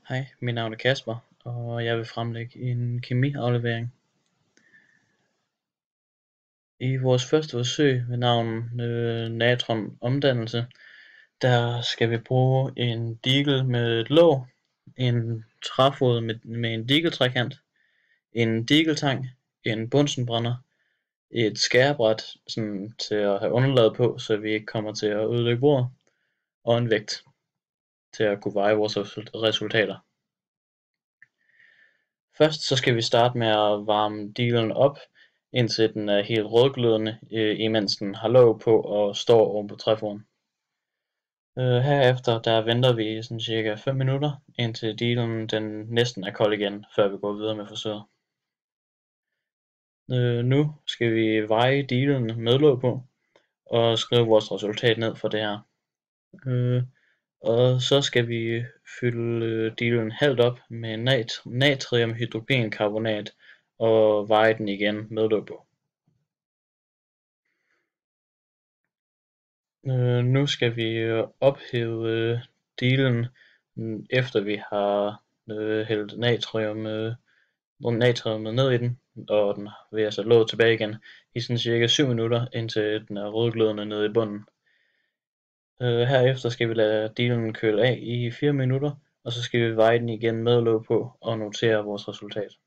Hej, mit navn er Kasper, og jeg vil fremlægge en kemiaflevering. I vores første forsøg ved navn natron omdannelse, der skal vi bruge en digel med et låg, en træfod med en digeltrekant, en digeltang, en bunsenbrænder, et skærebræt sådan til at have underlaget på, så vi ikke kommer til at ødelægge bordet, og en vægt til at kunne veje vores resultater. Først så skal vi starte med at varme digelen op, indtil den er helt rødglødende, imens den har låg på og står oven på træfoden. Herefter der venter vi sådan cirka 5 minutter, indtil digelen den næsten er kold igen, før vi går videre med forsøget. Nu skal vi veje digelen med låg på, og skrive vores resultat ned for det her. Og så skal vi fylde digelen halvt op med natriumhydrogencarbonat og veje den igen med låg på. Nu skal vi ophæve digelen, efter vi har hældt natriummet ned i den, og den vil altså låget tilbage igen i sådan cirka 7 minutter, indtil den er rødglødende nede i bunden. Herefter skal vi lade digelen køle af i 4 minutter, og så skal vi veje den igen med låg på og notere vores resultat.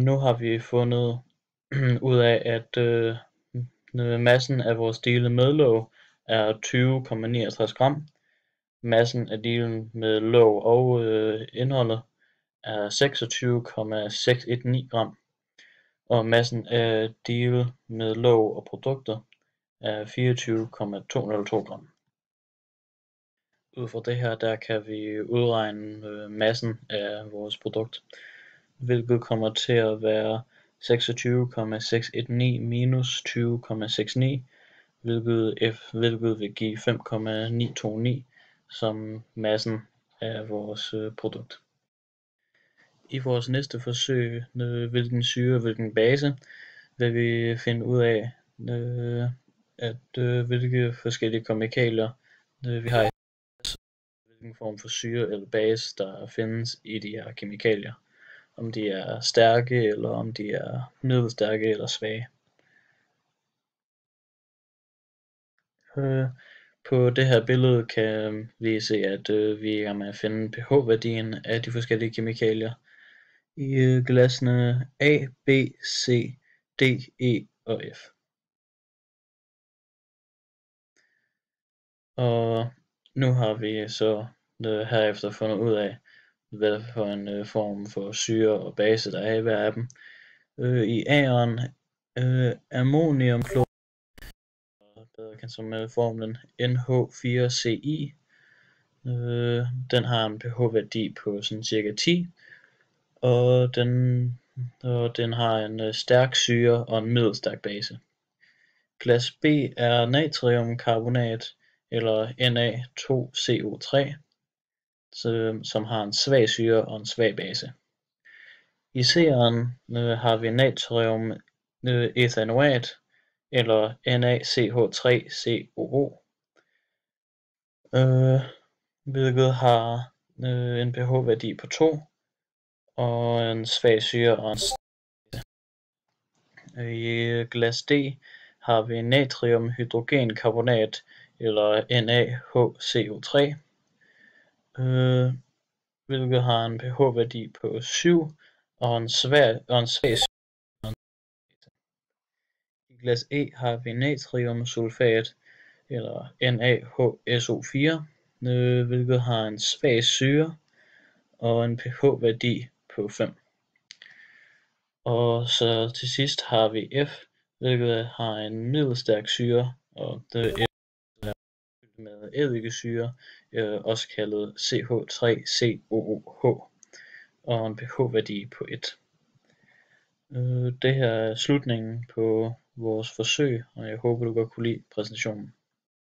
Nu har vi fundet ud af, at massen af vores digel med låg er 20,69 gram. Massen af digelen med låg og indholdet er 26,619 gram. Og massen af digel med låg og produkter er 24,202 gram. Ud fra det her, der kan vi udregne massen af vores produkt, hvilket kommer til at være 26,619 minus 20,69, hvilket vil give 5,929 som massen af vores produkt. I vores næste forsøg, hvilken syre og hvilken base, vil vi finde ud af, hvilke forskellige kemikalier vi har i hvilken form for syre eller base der findes i de her kemikalier. Om de er stærke, eller om de er middelstærke eller svage. På det her billede kan vi se, at vi er i gang med at finde pH-værdien af de forskellige kemikalier i glassene A, B, C, D, E og F. Og nu har vi så herefter fundet ud af, hvad for en form for syre og base der er i hver af dem. I A'eren ammoniumklorid, bedre kendt som formlen NH4CI, den har en pH-værdi på sådan cirka 10, og den har en stærk syre og en middelstærk base. Glas B er natriumkarbonat eller Na2CO3, som har en svag syre og en svag base. I C'eren har vi natriumethanoat eller NaCH3COO, hvilket har en pH-værdi på 2 og en svag syre og en I glas D har vi natriumhydrogencarbonat eller NaHCO3, hvilket har en pH-værdi på 7 og en svag syre. I glas E har vi natriumsulfat eller NaHSO4, hvilket har en svag syre og en pH-værdi på 5. Og så til sidst har vi F, hvilket har en middelstærk syre, og det er med eddikesyre, også kaldet CH3COOH, og en pH-værdi på 1. Det her er slutningen på vores forsøg, og jeg håber du godt kunne lide præsentationen.